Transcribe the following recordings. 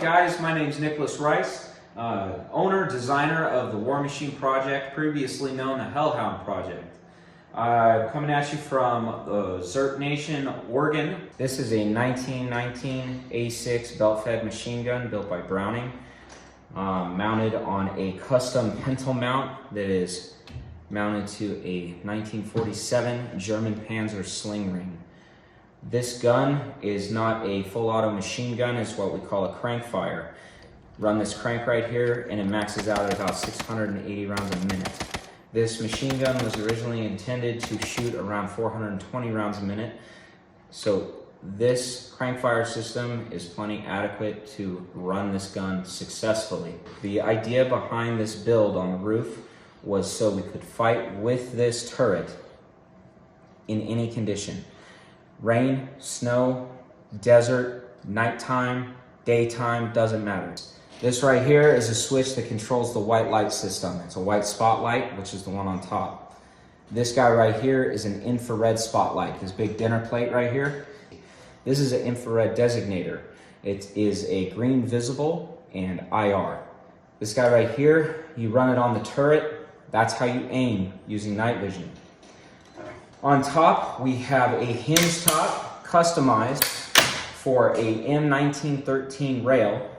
guys? My name is Nicholas Rice, owner, designer of the War Machine Project, previously known as the Hellhound Project. Coming at you from Z.E.R.T Nation, Oregon. This is a 1919 A6 belt-fed machine gun built by Browning, mounted on a custom pintle mount that is mounted to a 1947 German Panzer sling ring. This gun is not a full auto machine gun, it's what we call a crank fire. Run this crank right here and it maxes out at about 680 rounds a minute. This machine gun was originally intended to shoot around 420 rounds a minute, so this crank fire system is plenty adequate to run this gun successfully. The idea behind this build on the roof was so we could fight with this turret in any condition. Rain, snow, desert, nighttime, daytime, doesn't matter. This right here is a switch that controls the white light system. It's a white spotlight, which is the one on top. This guy right here is an infrared spotlight, this big dinner plate right here. This is an infrared designator. It is a green visible and IR. This guy right here, you run it on the turret. That's how you aim using night vision. On top, we have a hinge top customized for a M1913 rail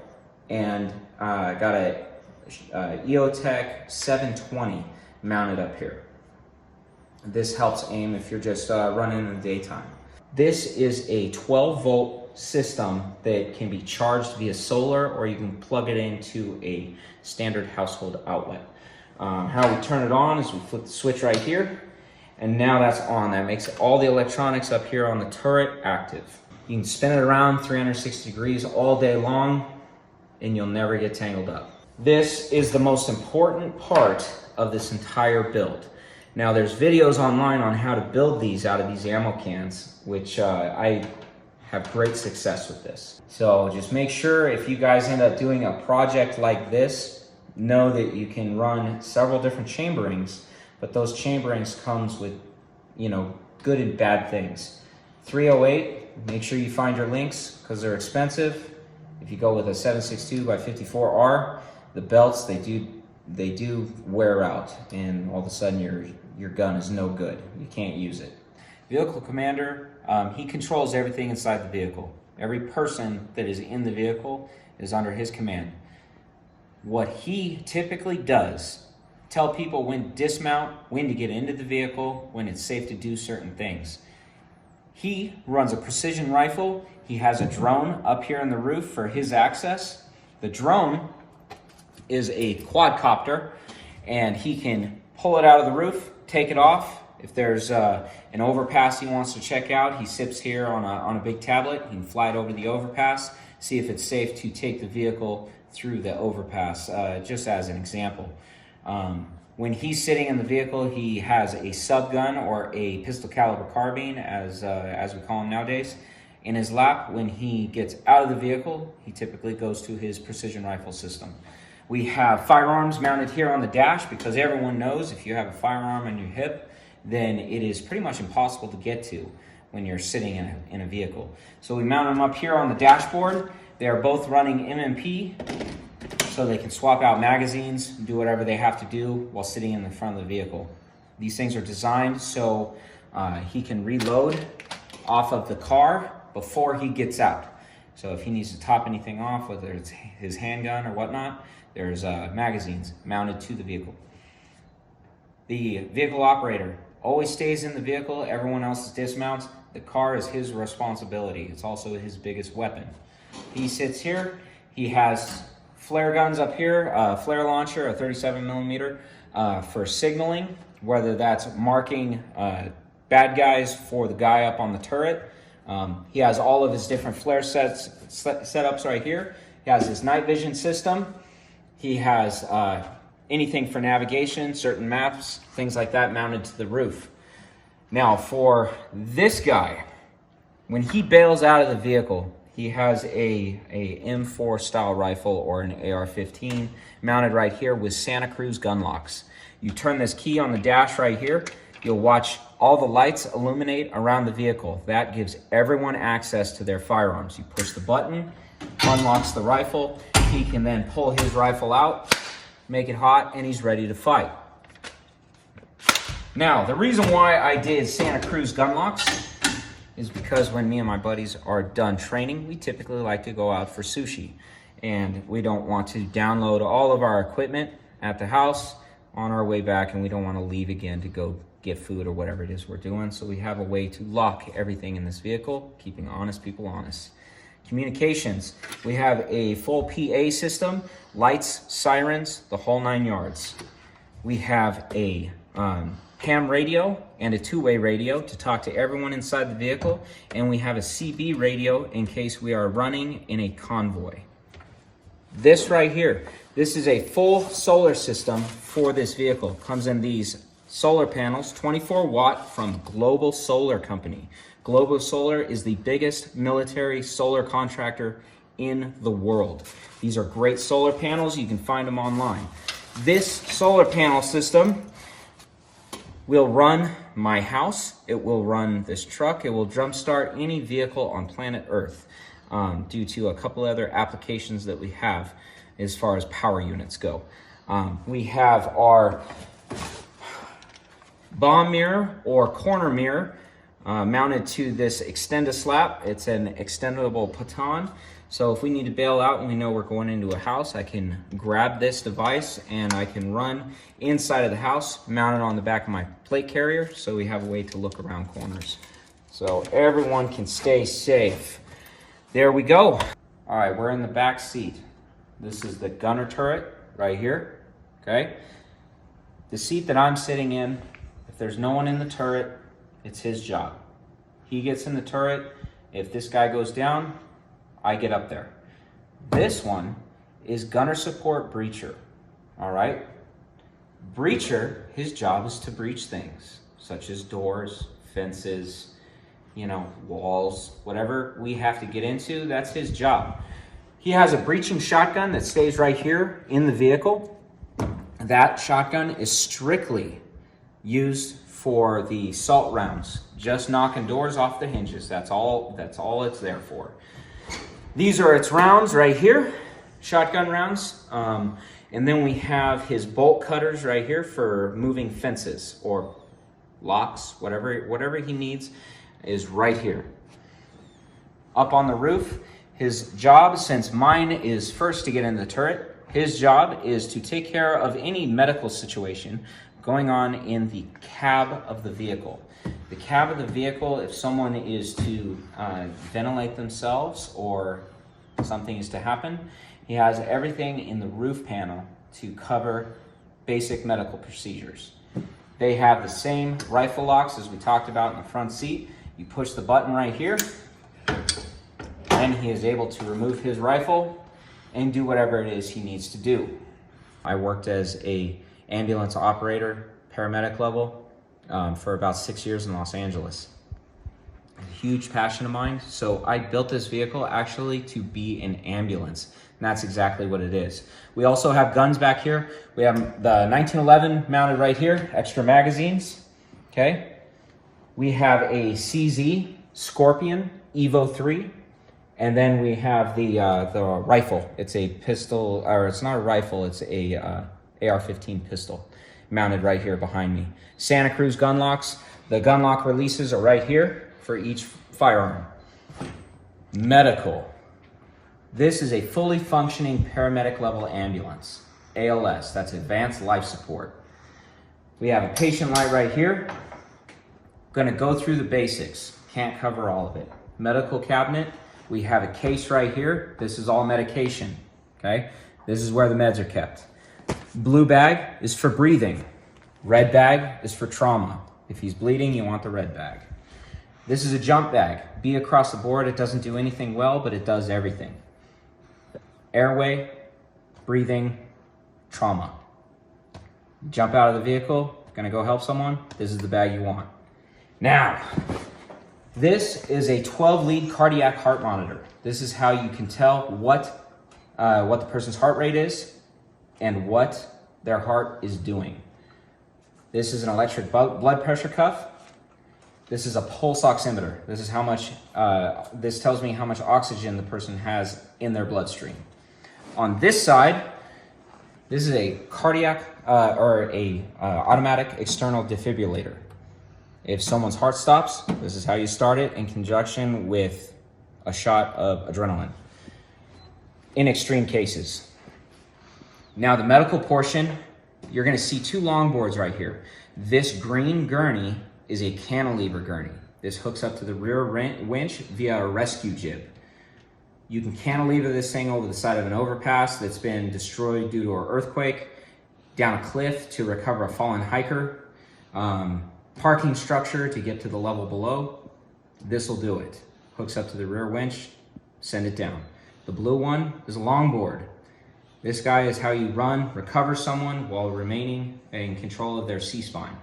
and got a EOTech 720 mounted up here. This helps aim if you're just running in the daytime. This is a 12-volt system that can be charged via solar, or you can plug it into a standard household outlet. How we turn it on is we flip the switch right here, and now that's on. That makes all the electronics up here on the turret active. You can spin it around 360 degrees all day long, and you'll never get tangled up. This is the most important part of this entire build. Now there's videos online on how to build these out of these ammo cans, which I have great success with this. So just make sure if you guys end up doing a project like this, know that you can run several different chamberings, but those chamberings comes with, you know, good and bad things. 308, make sure you find your links because they're expensive. If you go with a 7.62 by 54R, the belts, they do wear out, and all of a sudden your gun is no good. You can't use it. Vehicle commander, he controls everything inside the vehicle. Every person that is in the vehicle is under his command. What he typically does, tell people when to dismount, when to get into the vehicle, when it's safe to do certain things. He runs a precision rifle. He has a drone up here on the roof for his access. The drone is a quadcopter, and he can pull it out of the roof, take it off. If there's an overpass he wants to check out, he sits here on a big tablet. He can fly it over the overpass, see if it's safe to take the vehicle through the overpass, just as an example. When he's sitting in the vehicle, he has a subgun, or a pistol caliber carbine, as we call them nowadays, in his lap. When he gets out of the vehicle, he typically goes to his precision rifle system. We have firearms mounted here on the dash, because everyone knows if you have a firearm on your hip, then it is pretty much impossible to get to when you're sitting in a vehicle. So we mount them up here on the dashboard. They are both running MMP, so they can swap out magazines, do whatever they have to do while sitting in the front of the vehicle. These things are designed so he can reload off of the car before he gets out. So if he needs to top anything off, whether it's his handgun or whatnot, there's magazines mounted to the vehicle. The vehicle operator always stays in the vehicle. Everyone else dismounts. The car is his responsibility. It's also his biggest weapon. He sits here. He has flare guns up here, a flare launcher, a 37mm for signaling, whether that's marking bad guys for the guy up on the turret. He has all of his different flare setups right here. He has his night vision system. He has anything for navigation, certain maps, things like that mounted to the roof. Now for this guy, when he bails out of the vehicle, he has a M4 style rifle, or an AR-15 mounted right here with Santa Cruz gun locks. You turn this key on the dash right here, you'll watch all the lights illuminate around the vehicle. That gives everyone access to their firearms. You push the button, unlocks the rifle. He can then pull his rifle out, make it hot, and he's ready to fight. Now, the reason why I did Santa Cruz gun locks is because when me and my buddies are done training, we typically like to go out for sushi. And we don't want to download all of our equipment at the house on our way back, and we don't want to leave again to go get food or whatever it is we're doing. So we have a way to lock everything in this vehicle, keeping honest people honest. Communications, we have a full PA system, lights, sirens, the whole 9 yards. We have a ham radio and a two-way radio to talk to everyone inside the vehicle, and we have a CB radio in case we are running in a convoy. This right here, this is a full solar system for this vehicle. Comes in these solar panels, 24 watt from Global Solar Company. Global Solar is the biggest military solar contractor in the world. These are great solar panels. You can find them online. This solar panel system will run my house. It will run this truck. It will jumpstart any vehicle on planet Earth due to a couple other applications that we have as far as power units go. We have our bomb mirror or corner mirror mounted to this extend-a-slap. It's an extendable baton. So if we need to bail out and we know we're going into a house, I can grab this device and I can run inside of the house, mount it on the back of my plate carrier, so we have a way to look around corners. So everyone can stay safe. There we go. All right, we're in the back seat. This is the gunner turret right here, okay? The seat that I'm sitting in, if there's no one in the turret, it's his job. He gets in the turret. If this guy goes down, I get up there. This one is gunner support breacher, all right? Breacher, his job is to breach things, such as doors, fences, walls, whatever we have to get into, that's his job. He has a breaching shotgun that stays right here in the vehicle. That shotgun is strictly used for the assault rounds, just knocking doors off the hinges. That's all it's there for. These are its rounds right here, shotgun rounds. And then we have his bolt cutters right here for moving fences or locks, whatever he needs is right here. Up on the roof, his job, since mine is first to get in the turret, his job is to take care of any medical situation going on in the cab of the vehicle. The cab of the vehicle, if someone is to ventilate themselves or something is to happen, he has everything in the roof panel to cover basic medical procedures. They have the same rifle locks as we talked about in the front seat. You push the button right here, and he is able to remove his rifle and do whatever it is he needs to do. I worked as a ambulance operator, paramedic level, for about 6 years in Los Angeles. A huge passion of mine. So I built this vehicle actually to be an ambulance. And that's exactly what it is. We also have guns back here. We have the 1911 mounted right here, extra magazines, okay? We have a CZ Scorpion Evo 3. And then we have the rifle. It's a pistol, or it's not a rifle, it's a AR-15 pistol mounted right here behind me. Santa Cruz gun locks. The gun lock releases are right here for each firearm. Medical. This is a fully functioning paramedic level ambulance. ALS, that's advanced life support. We have a patient light right here. Gonna go through the basics. Can't cover all of it. Medical cabinet. We have a case right here. This is all medication, okay? This is where the meds are kept. Blue bag is for breathing. Red bag is for trauma. If he's bleeding, you want the red bag. This is a jump bag. B across the board, it doesn't do anything well, but it does everything. Airway, breathing, trauma. Jump out of the vehicle, gonna go help someone, this is the bag you want. Now, this is a 12-lead cardiac heart monitor. This is how you can tell what the person's heart rate is and what their heart is doing. This is an electric blood pressure cuff. This is a pulse oximeter. This is how much, this tells me how much oxygen the person has in their bloodstream. On this side, this is a cardiac or a automatic external defibrillator. If someone's heart stops, this is how you start it in conjunction with a shot of adrenaline in extreme cases. Now the medical portion, you're gonna see two longboards right here. This green gurney is a cantilever gurney. This hooks up to the rear winch via a rescue jib. You can cantilever this thing over the side of an overpass that's been destroyed due to an earthquake, down a cliff to recover a fallen hiker, parking structure to get to the level below. This will do it. Hooks up to the rear winch, send it down. The blue one is a longboard. This guy is how you recover someone while remaining in control of their C-spine.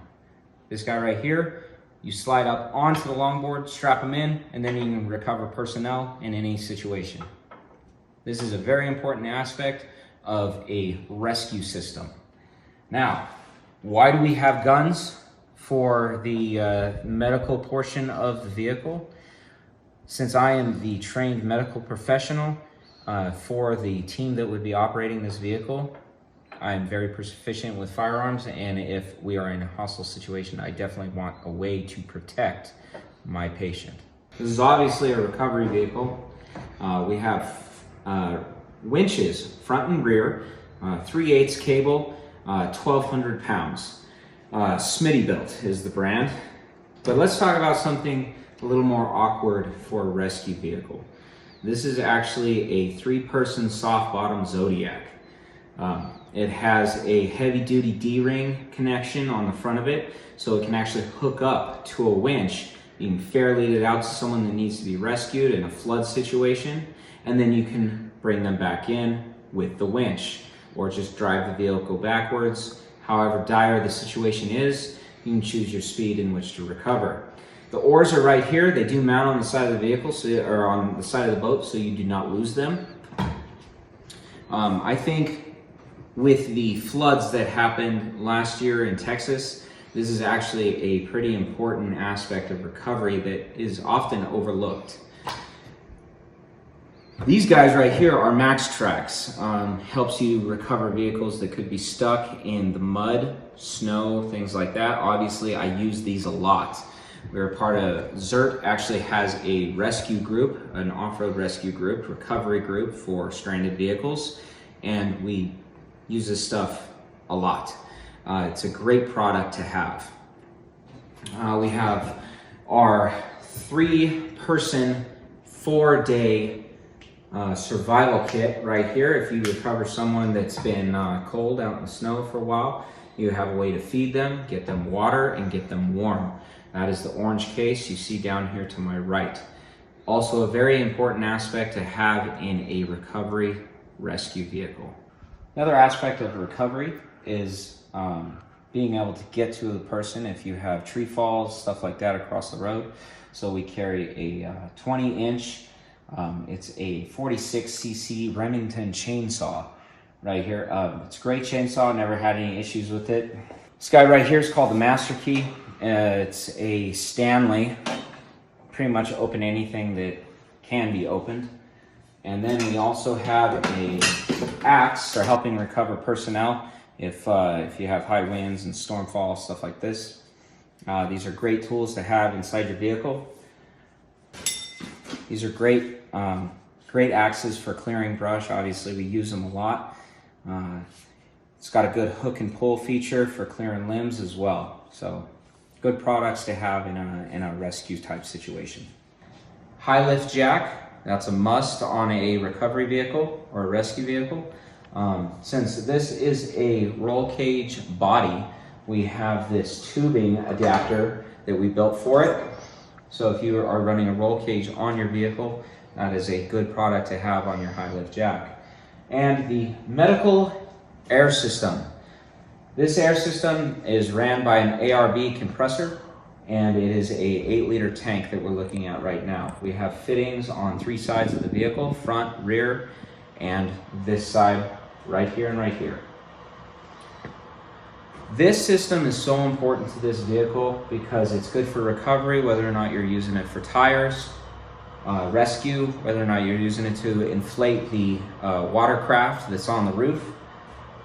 This guy right here, you slide up onto the longboard, strap them in, and then you can recover personnel in any situation. This is a very important aspect of a rescue system. Now, why do we have guns for the medical portion of the vehicle? Since I am the trained medical professional for the team that would be operating this vehicle, I'm very proficient with firearms, and if we are in a hostile situation, I definitely want a way to protect my patient. This is obviously a recovery vehicle. We have winches, front and rear, 3/8 cable, 1,200 pounds. Smittybuilt is the brand. But let's talk about something a little more awkward for a rescue vehicle. This is actually a 3-person soft bottom Zodiac. It has a heavy duty D-ring connection on the front of it, so it can actually hook up to a winch. You can fair lead it out to someone that needs to be rescued in a flood situation, and then you can bring them back in with the winch, or just drive the vehicle backwards. However dire the situation is, you can choose your speed in which to recover. The oars are right here. They do mount on the side of the vehicle, or on the side of the boat, so you do not lose them. I think with the floods that happened last year in Texas, this is actually a pretty important aspect of recovery that is often overlooked. These guys right here are Max Tracks. Helps you recover vehicles that could be stuck in the mud, snow, things like that. Obviously, I use these a lot. We're part of Z.E.R.T actually has a rescue group, an off-road rescue group, recovery group for stranded vehicles, and we use this stuff a lot. It's a great product to have. We have our 3-person, 4-day survival kit right here. If you recover someone that's been cold out in the snow for a while, you have a way to feed them, get them water, and get them warm. That is the orange case you see down here to my right. Also a very important aspect to have in a recovery rescue vehicle. Another aspect of recovery is being able to get to the person if you have tree falls, stuff like that across the road. So we carry a 20-inch, it's a 46cc Remington chainsaw right here. It's a great chainsaw, never had any issues with it. This guy right here is called the Master Key. It's a Stanley, pretty much open anything that can be opened. And then we also have a axe for helping recover personnel if you have high winds and stormfall, stuff like this. These are great tools to have inside your vehicle. These are great axes for clearing brush. Obviously, we use them a lot. It's got a good hook and pull feature for clearing limbs as well. So good products to have in a rescue type situation. High lift jack. That's a must on a recovery vehicle or a rescue vehicle. Since this is a roll cage body, we have this tubing adapter that we built for it. So if you are running a roll cage on your vehicle, that is a good product to have on your high lift jack. And the medical air system. This air system is ran by an ARB compressor, and it is a 8-liter tank that we're looking at right now. We have fittings on 3 sides of the vehicle, front, rear, and this side right here and right here. This system is so important to this vehicle because it's good for recovery, whether or not you're using it for tires, rescue, whether or not you're using it to inflate the watercraft that's on the roof,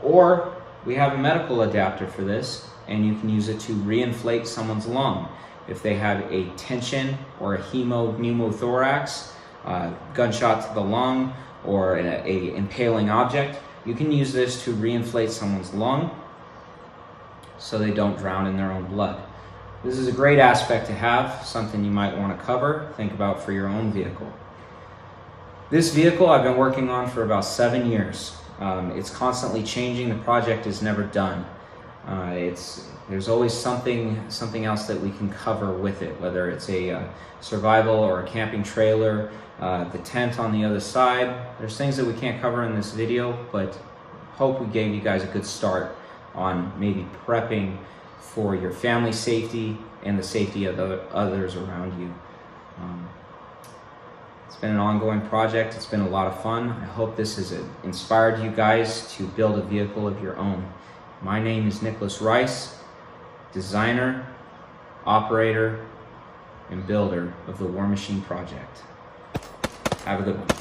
or we have a medical adapter for this, and you can use it to reinflate someone's lung. If they have a tension or a pneumothorax, gunshot to the lung, or an impaling object, you can use this to reinflate someone's lung so they don't drown in their own blood. This is a great aspect to have, something you might want to cover, think about for your own vehicle. This vehicle I've been working on for about 7 years. It's constantly changing, the project is never done. There's always something else that we can cover with it, whether it's a survival or a camping trailer, the tent on the other side. There's things that we can't cover in this video, but hope we gave you guys a good start on maybe prepping for your family safety and the safety of the others around you. It's been an ongoing project. It's been a lot of fun. I hope this has inspired you guys to build a vehicle of your own. My name is Nicholas Rice, designer, operator, and builder of the War Machine Project. Have a good one.